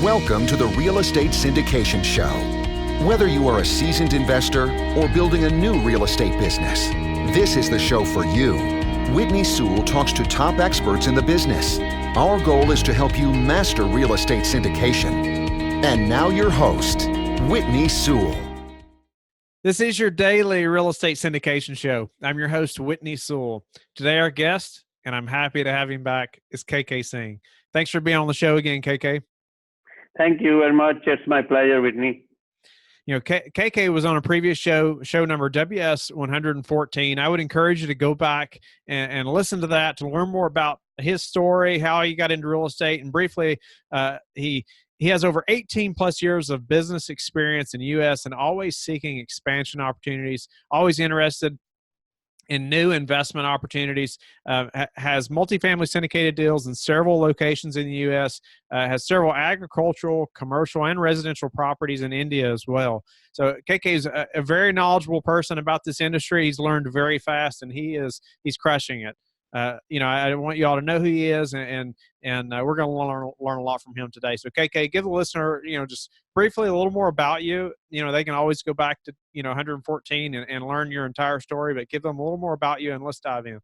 Welcome to the Real Estate Syndication Show. Whether you are a seasoned investor or building a new real estate business, this is the show for you. Whitney Sewell talks to top experts in the business. Our goal is to help you master real estate syndication. And now your host, Whitney Sewell. This is your daily real estate syndication show. I'm your host, Whitney Sewell. Today, our guest, and I'm happy to have him back, is Kay Kay Singh. Thanks for being on the show again, Kay Kay. Thank you very much. It's my pleasure, Whitney. You know, Kay Kay was on a previous show number WS 114. I would encourage you to go back and listen to that to learn more about his story, how he got into real estate, and briefly, he has over 18 plus years of business experience in the U.S. and always seeking expansion opportunities, always interested in new investment opportunities, has multifamily syndicated deals in several locations in the U.S., has several agricultural, commercial, and residential properties in India as well. So KK is a very knowledgeable person about this industry. He's learned very fast, and he's crushing it. I want you all to know who he is, and we're going to learn a lot from him today. So KK, give the listener, just briefly a little more about you. They can always go back to 114 and learn your entire story, but give them a little more about you, and let's dive in.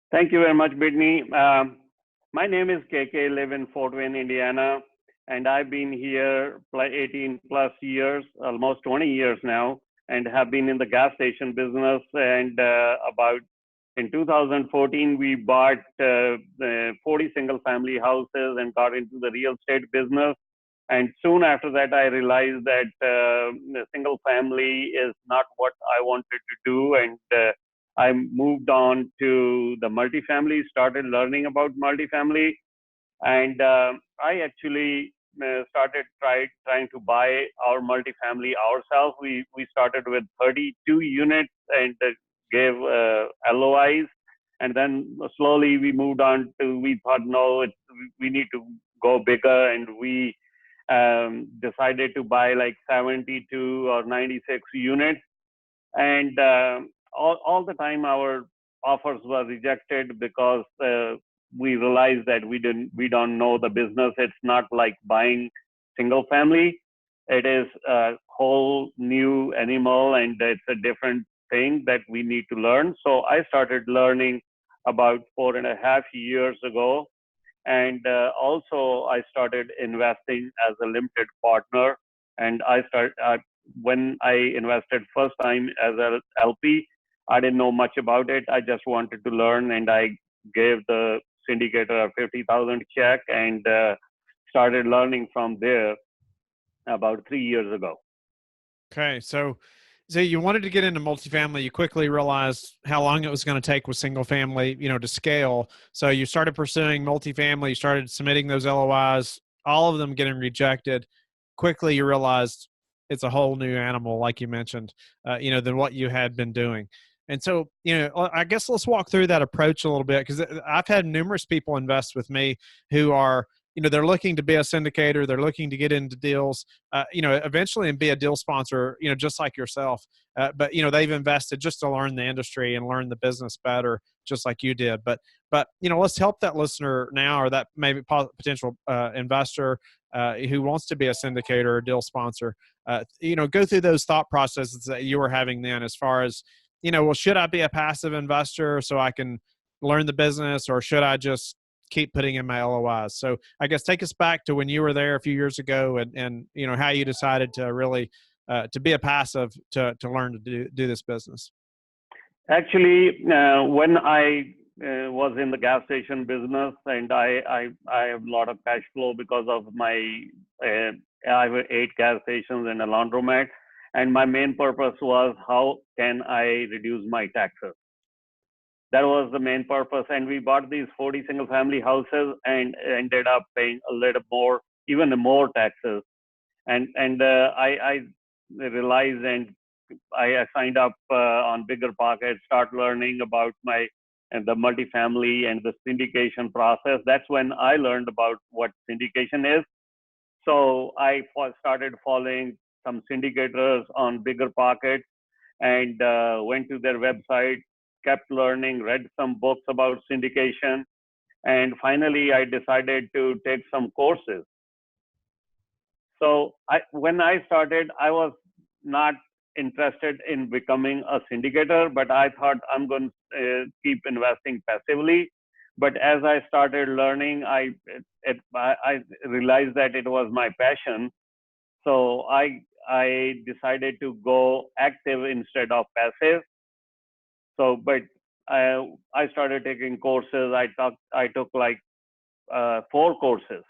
Thank you very much, Whitney. My name is Kay Kay. Live in Fort Wayne, Indiana, and I've been here 18 plus years, almost 20 years now, and have been in the gas station business. And in 2014, we bought 40 single-family houses and got into the real estate business. And soon after that, I realized that the single-family is not what I wanted to do. And I moved on to the multifamily, started learning about multifamily. And I actually started trying to buy our multifamily ourselves. We started with 32 units and gave LOIs, and then slowly we moved on to, we thought, no, we need to go bigger, and we decided to buy like 72 or 96 units. And all the time our offers were rejected because we realized that we don't know the business. It's not like buying single family. It is a whole new animal, and it's a different thing that we need to learn. So I started learning about 4.5 years ago. And also I started investing as a limited partner. And when I invested first time as an LP, I didn't know much about it. I just wanted to learn, and I gave the syndicator a $50,000 check and started learning from there about 3 years ago. Okay. So you wanted to get into multifamily. You quickly realized how long it was going to take with single family, to scale. So you started pursuing multifamily. You started submitting those LOIs, all of them getting rejected. Quickly, you realized it's a whole new animal, like you mentioned, than what you had been doing. And so, I guess let's walk through that approach a little bit, because I've had numerous people invest with me who are, they're looking to be a syndicator. They're looking to get into deals, eventually and be a deal sponsor, just like yourself. But they've invested just to learn the industry and learn the business better, just like you did. But let's help that listener now, or that maybe potential investor who wants to be a syndicator or deal sponsor, go through those thought processes that you were having then, as far as, well, should I be a passive investor so I can learn the business, or should I just keep putting in my LOIs? So I guess take us back to when you were there a few years ago, and how you decided to really to be a passive to learn to do this business. Actually, when I was in the gas station business, and I have a lot of cash flow because of my I have 8 gas stations and a laundromat, and my main purpose was, how can I reduce my taxes? That was the main purpose. And we bought these 40 single family houses and ended up paying a little more, even more taxes. And I realized, and I signed up on Bigger Pockets, start learning about the multifamily and the syndication process. That's when I learned about what syndication is. So I started following some syndicators on Bigger Pockets, and went to their website, kept learning, read some books about syndication, and finally I decided to take some courses. So when I started, I was not interested in becoming a syndicator, but I thought I'm going to keep investing passively. But as I started learning, I realized that it was my passion. So I decided to go active instead of passive. So, but I started taking courses. I took like four courses,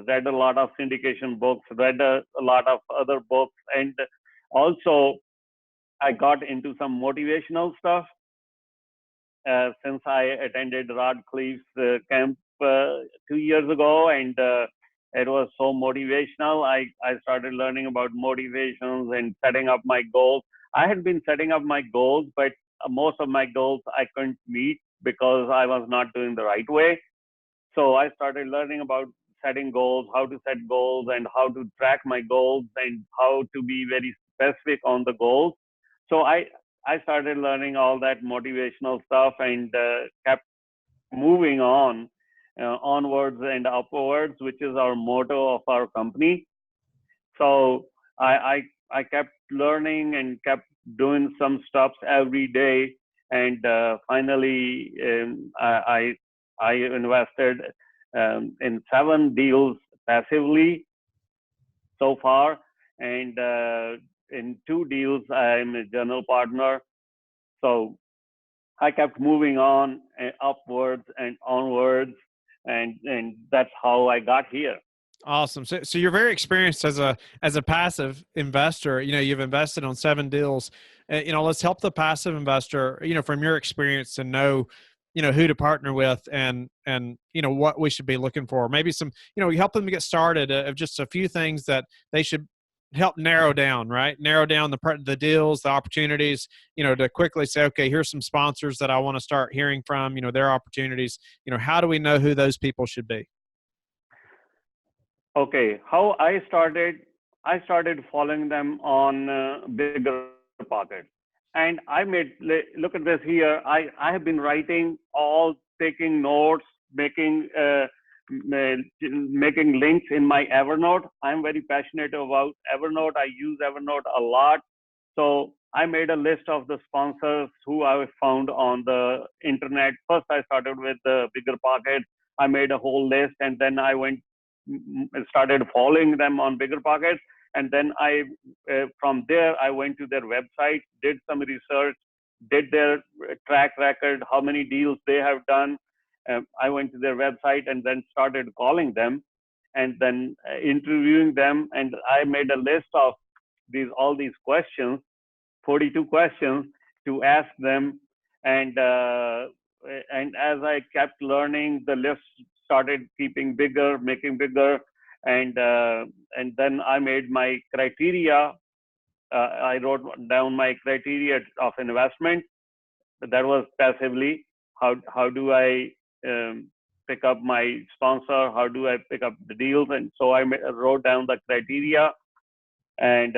read a lot of syndication books, read a lot of other books, and also I got into some motivational stuff since I attended Rod Cleve's camp 2 years ago, and it was so motivational. I started learning about motivations and setting up my goals. I had been setting up my goals, but most of my goals I couldn't meet because I was not doing the right way. So I started learning about setting goals, how to set goals, and how to track my goals, and how to be very specific on the goals. So I started learning all that motivational stuff, and kept moving on, onwards and upwards, which is our motto of our company. So I kept learning and kept doing some stuff every day, and finally I invested in 7 deals passively so far, and in 2 deals I'm a general partner. So I kept moving on and upwards and onwards, and that's how I got here. Awesome. So you're very experienced as a passive investor. You've invested on 7 deals. Let's help the passive investor, from your experience, to know, who to partner with, and what we should be looking for. Maybe some, we help them get started of just a few things that they should help narrow down, right? Narrow down the deals, the opportunities, to quickly say, okay, here's some sponsors that I want to start hearing from, their opportunities. How do we know who those people should be? Okay, how I started following them on Bigger Pocket, and I made, look at this here. I have been writing all, taking notes, making links in my Evernote. I'm very passionate about Evernote. I use Evernote a lot. So I made a list of the sponsors who I found on the internet. First, I started with the Bigger Pocket. I made a whole list, and then I started following them on Bigger Pockets. And then from there, I went to their website, did some research, did their track record, how many deals they have done. I went to their website and then started calling them, and then interviewing them. And I made a list of all these questions, 42 questions to ask them. And as I kept learning, the list started keeping bigger, making bigger, and then I made my criteria. I wrote down my criteria of investment. That was passively. How do I pick up my sponsor? How do I pick up the deals? And so I wrote down the criteria, and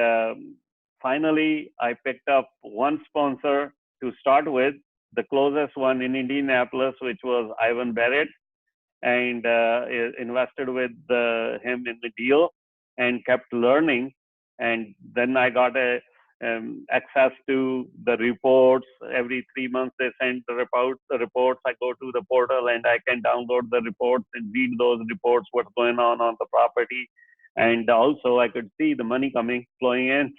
finally I picked up one sponsor to start with, the closest one in Indianapolis, which was Ivan Barrett, and invested with him in the deal, and kept learning. And then I got access to the reports. Every 3 months they send the reports. I go to the portal and I can download the reports and read those reports, what's going on the property. And also I could see the money flowing in.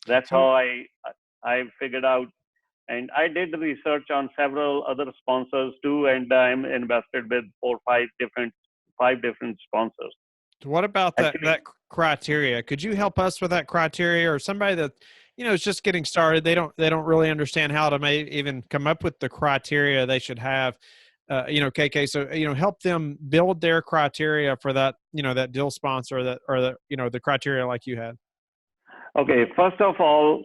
That's how I figured out. And I did research on several other sponsors too, and I'm invested with 5 different sponsors. What about that criteria? Could you help us with that criteria, or somebody that is just getting started? They don't really understand how to even come up with the criteria they should have. KK. So help them build their criteria for that that deal sponsor, the criteria like you had. Okay, first of all,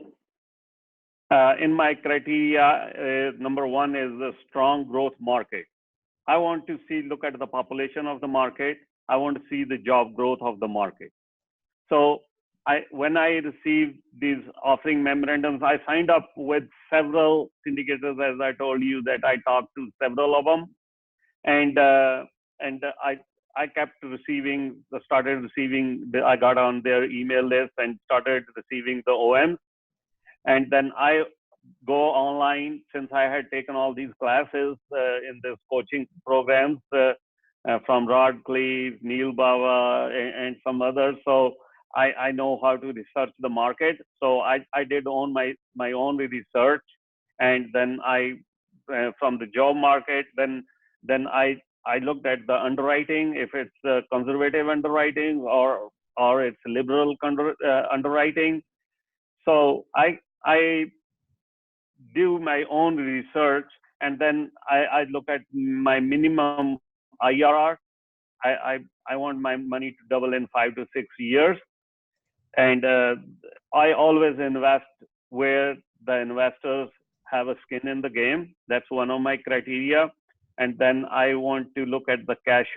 in my criteria, number one is the strong growth market. I want to look at the population of the market. I want to see the job growth of the market. So when I received these offering memorandums, I signed up with several syndicators, as I told you that I talked to several of them, and I started receiving, I got on their email list and started receiving the OMs. And then I go online, since I had taken all these classes in this coaching programs from Rod Cleve, Neil Bava, and some others. So I know how to research the market. So I did my own research, and then from the job market, then I looked at the underwriting, if it's conservative underwriting or it's liberal underwriting. So I do my own research, and then I look at my minimum IRR. I want my money to double in 5 to 6 years, and I always invest where the investors have a skin in the game. That's one of my criteria. And then I want to look at the cash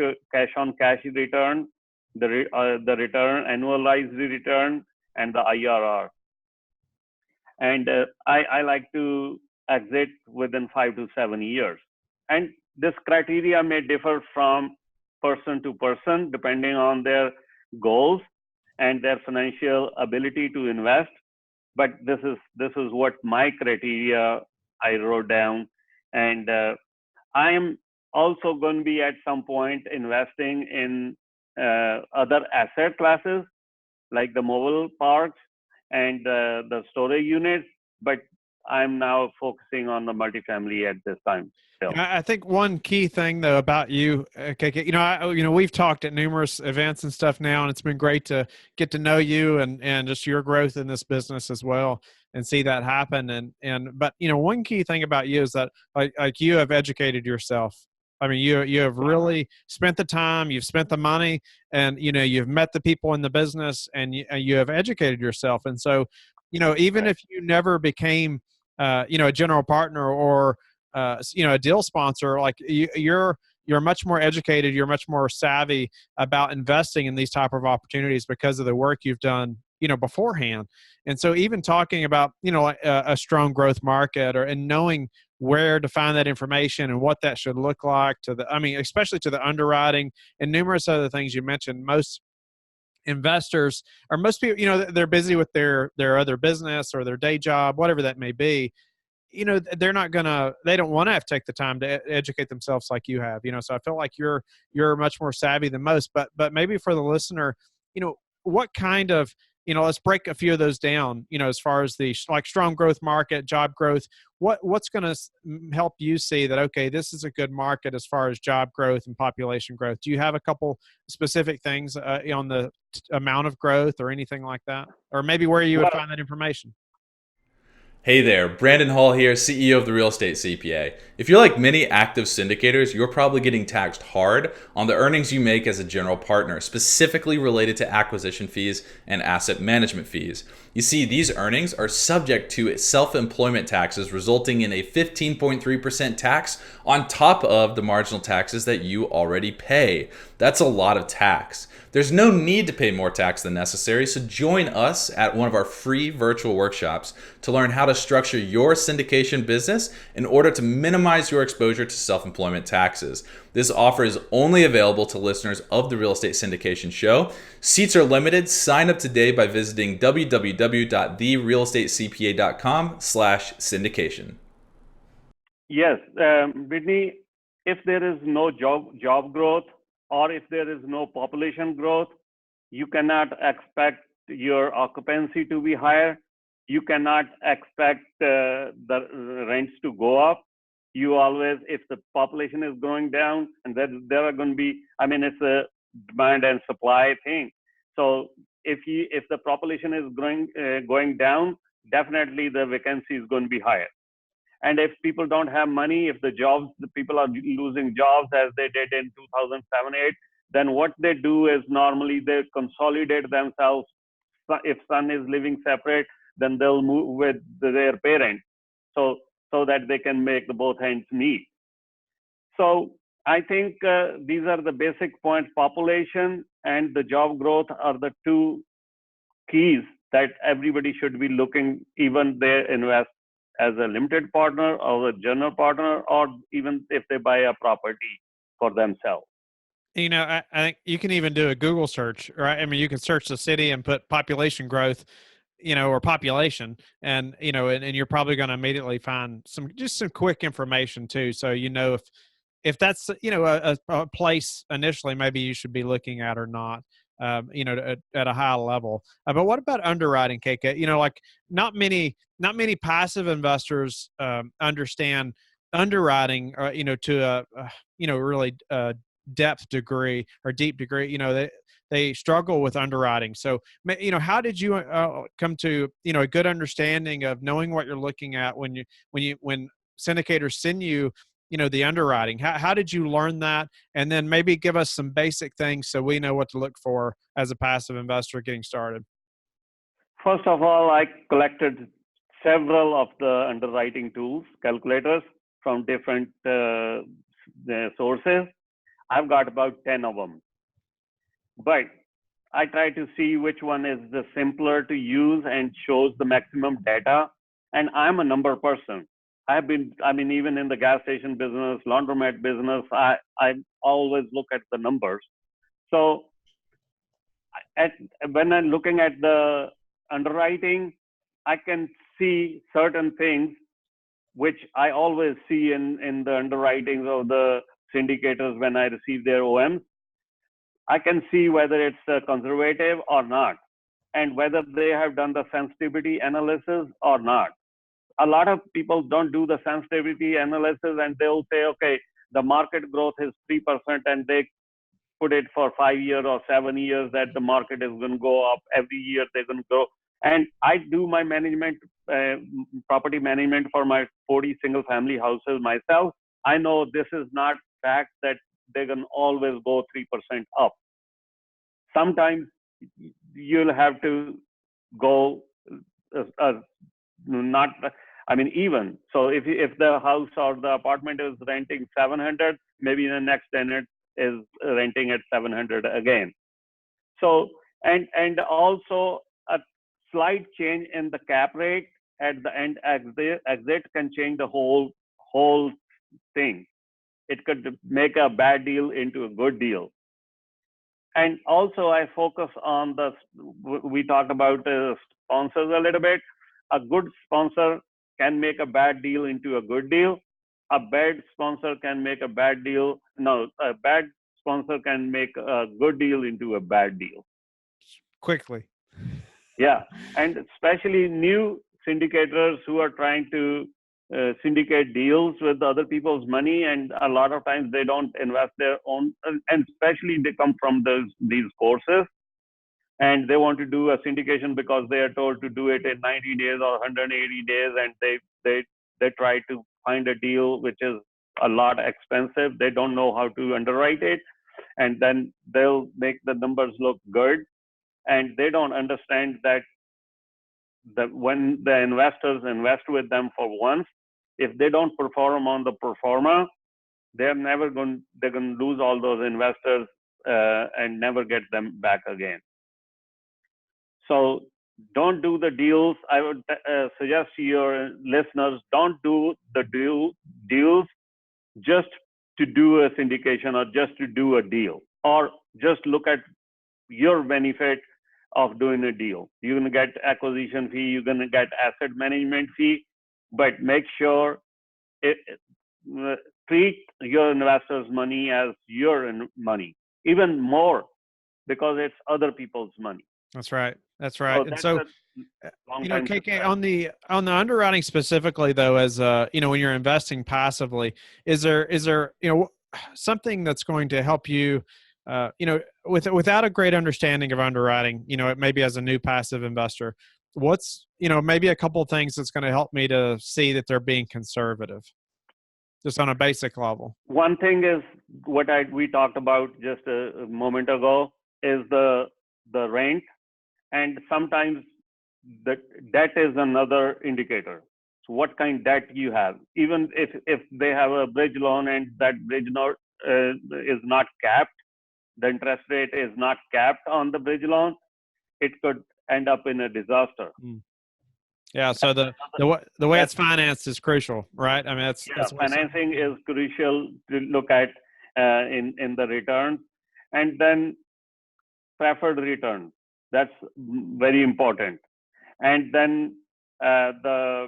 on cash return, the return, annualized return, and the IRR. And I like to exit within 5 to 7 years. And this criteria may differ from person to person depending on their goals and their financial ability to invest. But this is what my criteria I wrote down. And I am also going to be at some point investing in other asset classes like the mobile parks and the storage units, but I'm now focusing on the multifamily at this time still. I think one key thing though about you, KK, we've talked at numerous events and stuff now, and it's been great to get to know you and just your growth in this business as well, and see that happen. But one key thing about you is that like you have educated yourself. I mean, you have really spent the time, you've spent the money, and you've met the people in the business, and you have educated yourself. And so, even if you never became, a general partner or a deal sponsor, like you're much more educated, you're much more savvy about investing in these type of opportunities because of the work you've done, beforehand. And so even talking about, a strong growth market and knowing where to find that information and what that should look like especially to the underwriting and numerous other things you mentioned. Most investors or most people, they're busy with their other business or their day job, whatever that may be. They don't want to have to take the time to educate themselves like you have, so I feel like you're much more savvy than most. But maybe for the listener, what kind of, let's break a few of those down, as far as the strong growth market, job growth, what's going to help you see that, okay, this is a good market as far as job growth and population growth? Do you have a couple specific things on the amount of growth or anything like that, or maybe where you would find that information? Hey there, Brandon Hall here, CEO of the Real Estate CPA. If you're like many active syndicators, you're probably getting taxed hard on the earnings you make as a general partner, specifically related to acquisition fees and asset management fees. You see, these earnings are subject to self-employment taxes, resulting in a 15.3% tax on top of the marginal taxes that you already pay. That's a lot of tax. There's no need to pay more tax than necessary, so join us at one of our free virtual workshops to learn how to structure your syndication business in order to minimize your exposure to self-employment taxes. This offer is only available to listeners of the Real Estate Syndication Show. Seats are limited. Sign up today by visiting www.therealestateCPA.com/syndication. Yes, Whitney, if there is no job growth or if there is no population growth, you cannot expect your occupancy to be higher. You cannot expect the rents to go up. You always, if the population is going down, and there are going to be, it's a demand and supply thing. So if the population is going down, definitely the vacancy is going to be higher. And if people don't have money, if the people are losing jobs as they did in 2007-8, then what they do is normally they consolidate themselves. If son is living separate, then they'll move with their parents, so that they can make both ends meet. So I think these are the basic points. Population and the job growth are the two keys that everybody should be looking, even they invest as a limited partner or a general partner, or even if they buy a property for themselves. I think you can even do a Google search, right? I mean, you can search the city and put population growth, or population, and and you're probably going to immediately find some quick information too. So if that's a place initially maybe you should be looking at or not, at a high level. But what about underwriting, KK? Like not many passive investors understand underwriting, to really depth degree or deep degree. They struggle with underwriting. So, how did you come to a good understanding of knowing what you're looking at when syndicators send you the underwriting? How did you learn that? And then maybe give us some basic things so we know what to look for as a passive investor getting started. First of all, I collected several of the underwriting tools, calculators from different sources. I've got about 10 of them. But I try to see which one is the simpler to use and shows the maximum data. And I'm a number person. Even in the gas station business, laundromat business, I always look at the numbers. So when I'm looking at the underwriting, I can see certain things which I always see in the underwritings of the syndicators when I receive their OMs. I can see whether it's conservative or not, and whether they have done the sensitivity analysis or not. A lot of people don't do the sensitivity analysis, and they'll say, okay, the market growth is 3%, and they put it for 5 years or 7 years that the market is going to go up every year. They're going to grow. And I do my management, property management for my 40 single family houses myself. I know this is not fact that they're going to always go 3% up. Sometimes you'll have to go even. So if the house or the apartment is renting 700, maybe in the next tenant is renting at 700 again. So, and also a slight change in the cap rate at the end exit can change the whole thing. It could make a bad deal into a good deal. And also I focus on we talked about sponsors a little bit. A good sponsor can make a bad deal into a good deal. A bad sponsor can make a bad sponsor can make a good deal into a bad deal. Quickly. Yeah. And especially new syndicators who are trying to syndicate deals with other people's money, and a lot of times they don't invest their own, and especially they come from these courses and they want to do a syndication because they are told to do it in 90 days or 180 days, and they try to find a deal which is a lot expensive. They don't know how to underwrite it, and then they'll make the numbers look good, and they don't understand that when the investors invest with them for once, if they don't perform on the pro forma, they're going to lose all those investors and never get them back again. So don't do the deals. I would suggest to your listeners, don't do the deals just to do a syndication or just to do a deal, or just look at your benefit of doing a deal. You're going to get acquisition fee, you're going to get asset management fee, but make sure treat your investors' money as your money, even more, because it's other people's money. That's right. So KK, on the underwriting specifically, though, as when you're investing passively, is there something that's going to help you, without a great understanding of underwriting, it maybe as a new passive investor, what's maybe a couple of things that's going to help me to see that they're being conservative, just on a basic level? One thing is what we talked about just a moment ago is the rent. And sometimes the debt is another indicator. So what kind of debt you have, even if they have a bridge loan and that bridge loan is not capped, the interest rate is not capped on the bridge loan, it could end up in a disaster. Yeah. So the way it's financed is crucial, right? I mean, that's financing is crucial to look at in the returns. and then preferred return. That's very important. And then the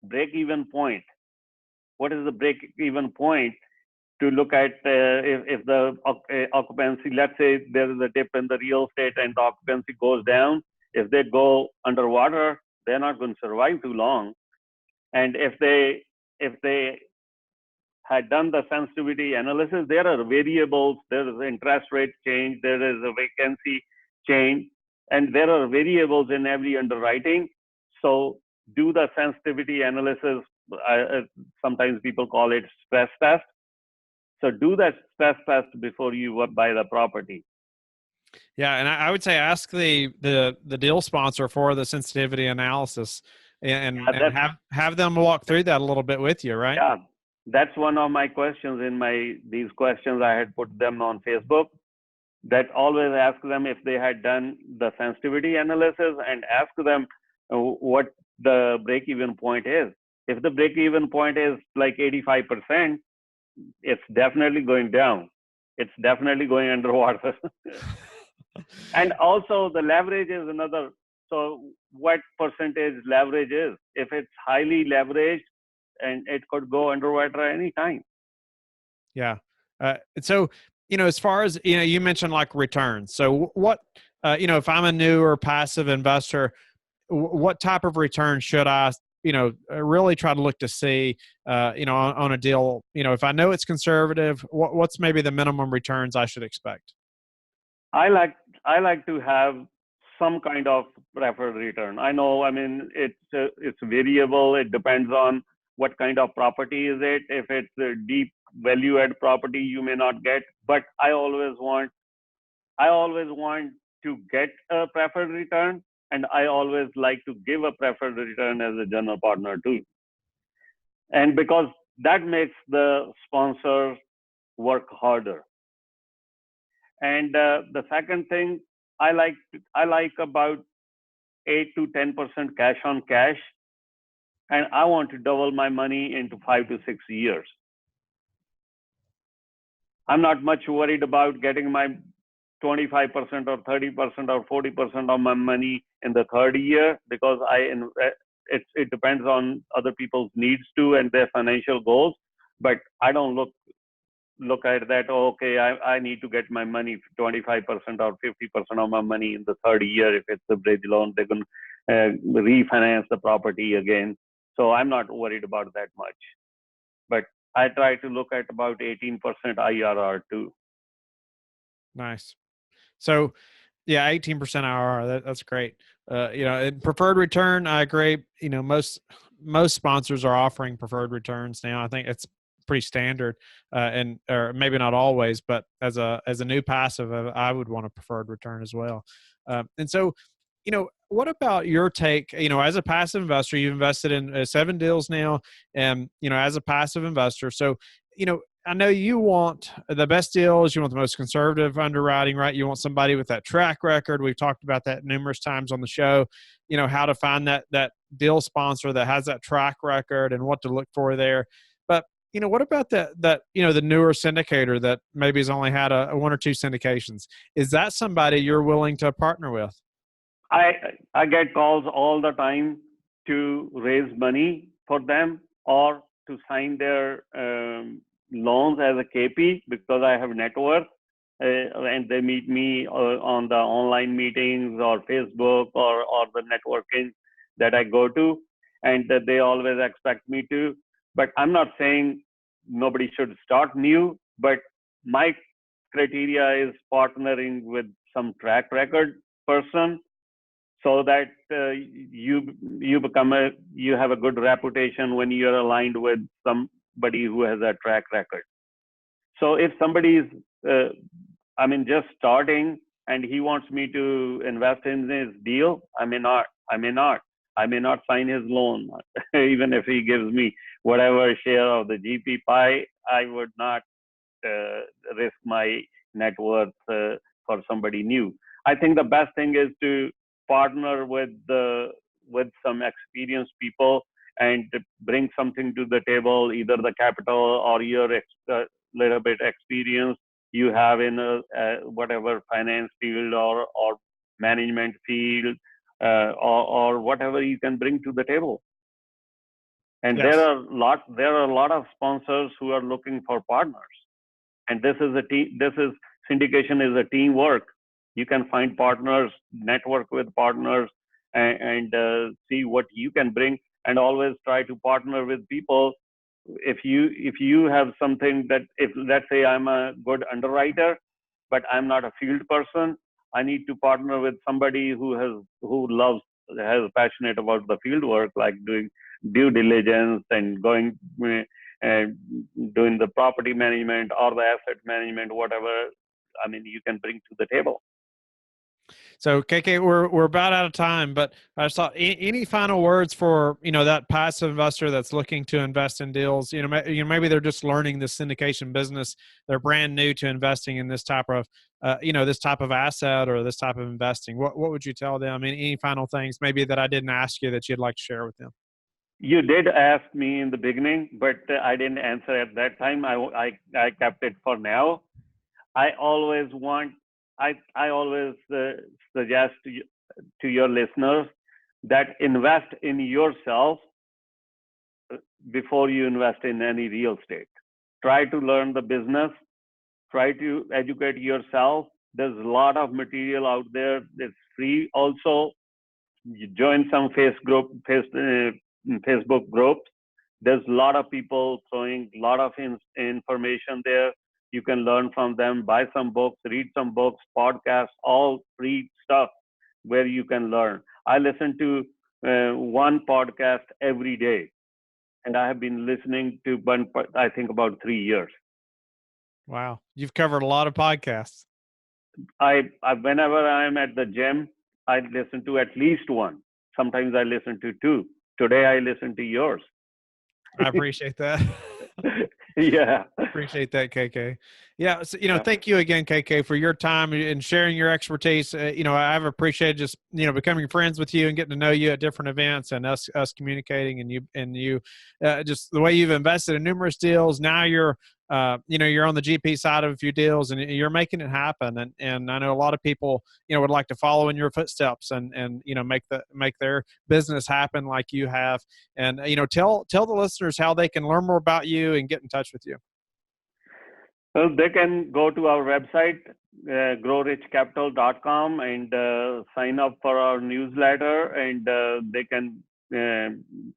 break-even point. What is the break-even point to look at if the occupancy, let's say there is a dip in the real estate and the occupancy goes down, if they go underwater, they're not going to survive too long. And if they had done the sensitivity analysis, there are variables, there is interest rate change, there is a vacancy change, and there are variables in every underwriting. So do the sensitivity analysis. Sometimes people call it stress test. So do that stress test before you buy the property. Yeah, and I would say ask the deal sponsor for the sensitivity analysis, and have them walk through that a little bit with you, right? Yeah, that's one of my questions in these questions. I had put them on Facebook. That always ask them if they had done the sensitivity analysis, and ask them what the break-even point is. If the break-even point is like 85%, it's definitely going down. It's definitely going underwater. And also the leverage is another. So what percentage leverage is? If it's highly leveraged, and it could go underwater anytime. Yeah. So, as far as, you mentioned like returns. So what, if I'm a new or passive investor, what type of return should I, really try to look to see, on a deal? If I know it's conservative, what's maybe the minimum returns I should expect? I like to have some kind of preferred return. I know, I mean, it's variable. It depends on what kind of property is it. If it's a deep value add property, you may not get. But I always want to get a preferred return, and I always like to give a preferred return as a general partner too. And because that makes the sponsor work harder. And the second thing, I like about 8 to 10% cash on cash, and I want to double my money into 5 to 6 years. I'm not much worried about getting my 25% or 30% or 40% of my money in the third year, because it depends on other people's needs too and their financial goals. But I don't look at that, okay, I need to get my money 25% or 50% of my money in the third year. If it's a bridge loan, they're going to refinance the property again. So I'm not worried about that much. But I try to look at about 18% IRR too. Nice. So yeah, 18% IRR. That's great. Preferred return, I agree. Most sponsors are offering preferred returns now. I think it's pretty standard, or maybe not always, but as a new passive, I would want a preferred return as well. And so, what about your take? As a passive investor, you've invested in 7 deals now, and as a passive investor, so I know you want the best deals. You want the most conservative underwriting, right? You want somebody with that track record. We've talked about that numerous times on the show. How to find that deal sponsor that has that track record and what to look for there. But what about that the newer syndicator that maybe has only had a 1 or 2 syndications? Is that somebody you're willing to partner with? I get calls all the time to raise money for them or to sign their loans as a KP, because I have net worth, and they meet me on the online meetings or Facebook or the networking that I go to, and that they always expect me to. But I'm not saying nobody should start new, but my criteria is partnering with some track record person, so that you have a good reputation when you're aligned with somebody who has a track record. So if somebody is just starting and he wants me to invest in his deal, I may not sign his loan. Even if he gives me whatever share of the GP pie, I would not risk my net worth for somebody new. I think the best thing is to partner with some experienced people and bring something to the table, either the capital or your little bit experience. you have in whatever finance field or management field, or whatever you can bring to the table. And Yes. there are a lot of sponsors who are looking for partners. And this is a team. Syndication is a teamwork. You can find partners, network with partners, and see what you can bring, and always try to partner with people. If you have something that, if let's say I'm a good underwriter, but I'm not a field person, I need to partner with somebody has passionate about the field work, like doing due diligence and going and doing the property management or the asset management, whatever. I mean, you can bring to the table. So KK, we're about out of time, but I saw any final words for, that passive investor that's looking to invest in deals. Maybe they're just learning the syndication business. They're brand new to investing in this type of, this type of asset or this type of investing. What would you tell them? Any final things maybe that I didn't ask you that you'd like to share with them? You did ask me in the beginning, but I didn't answer at that time. I kept it for now. I always suggest to your listeners that invest in yourself before you invest in any real estate. Try to learn the business. Try to educate yourself. There's a lot of material out there. It's free also. You join some Facebook groups. There's a lot of people throwing a lot of information there. You can learn from them, buy some books, read some books, podcasts, all free stuff where you can learn. I listen to one podcast every day, and I have been listening to one, I think, about 3 years. Wow. You've covered a lot of podcasts. I whenever I'm at the gym, I listen to at least one. Sometimes I listen to two. Today I listen to yours. I appreciate that. Yeah. Appreciate that, KK. Yeah. So, thank you again, KK, for your time and sharing your expertise. I've appreciated just, becoming friends with you and getting to know you at different events, and us communicating, and you just the way you've invested in numerous deals. Now you're on the GP side of a few deals, and you're making it happen. And I know a lot of people, would like to follow in your footsteps and make their business happen like you have. And, tell the listeners how they can learn more about you and get in touch with you. Well, they can go to our website, growrichcapital.com, and sign up for our newsletter. And they can,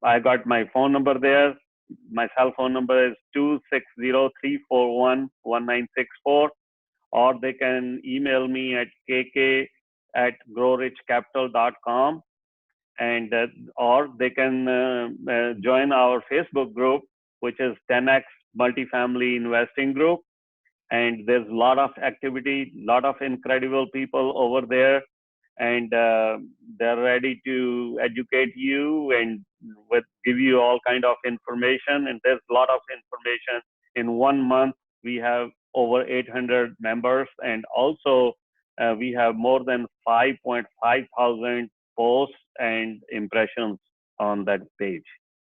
I got my phone number there. My cell phone number is 260-341-1964, or they can email me at kk@growrichcapital.com, and or they can join our Facebook group, which is 10x Multifamily Investing Group. And there's a lot of activity, a lot of incredible people over there, and they're ready to educate you and give you all kind of information. And there's a lot of information. In 1 month, we have over 800 members, and also we have more than 5.5 thousand posts and impressions on that page.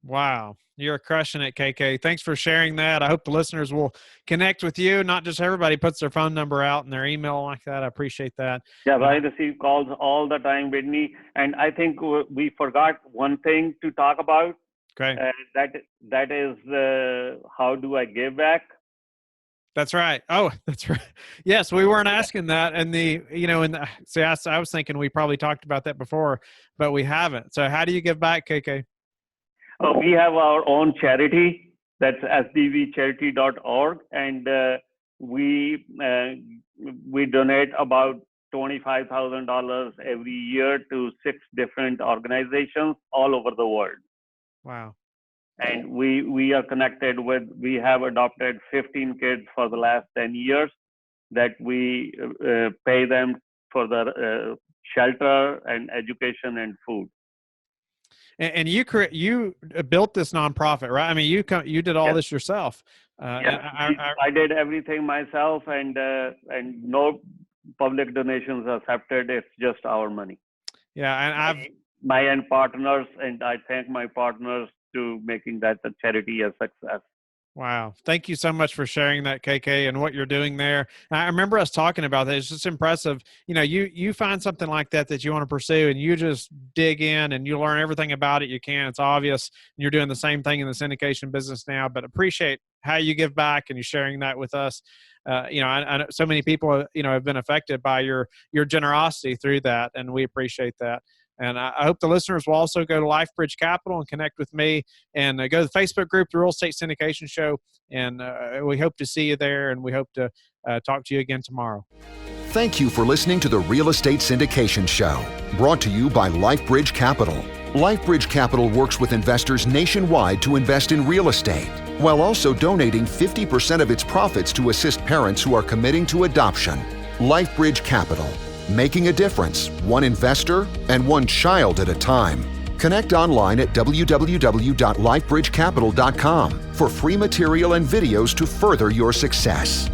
Wow. You're crushing it, KK. Thanks for sharing that. I hope the listeners will connect with you. Not just everybody puts their phone number out and their email like that. I appreciate that. Yeah, I receive calls all the time, Whitney. And I think we forgot one thing to talk about. Okay. That is how do I give back? That's right. Oh, that's right. Yes, we weren't asking that. And I was thinking we probably talked about that before, but we haven't. So how do you give back, KK? We have our own charity. That's sdvcharity.org, and we donate about $25,000 every year to 6 different organizations all over the world. Wow. And we have adopted 15 kids for the last 10 years that we pay them for the shelter and education and food. And you built this nonprofit, right? I mean, you did all this yourself. I did everything myself, and no public donations accepted. It's just our money. Yeah, and my end partners, and I thank my partners to making that a charity a success. Wow. Thank you so much for sharing that, KK, and what you're doing there. I remember us talking about that. It's just impressive. You find something like that you want to pursue, and you just dig in and you learn everything about it you can. It's obvious. You're doing the same thing in the syndication business now, but appreciate how you give back and you sharing that with us. I know so many people, have been affected by your generosity through that, and we appreciate that. And I hope the listeners will also go to LifeBridge Capital and connect with me, and go to the Facebook group, the Real Estate Syndication Show. And we hope to see you there, and we hope to talk to you again tomorrow. Thank you for listening to the Real Estate Syndication Show, brought to you by LifeBridge Capital. LifeBridge Capital works with investors nationwide to invest in real estate, while also donating 50% of its profits to assist parents who are committing to adoption. LifeBridge Capital, making a difference, one investor and one child at a time. Connect online at www.lifebridgecapital.com for free material and videos to further your success.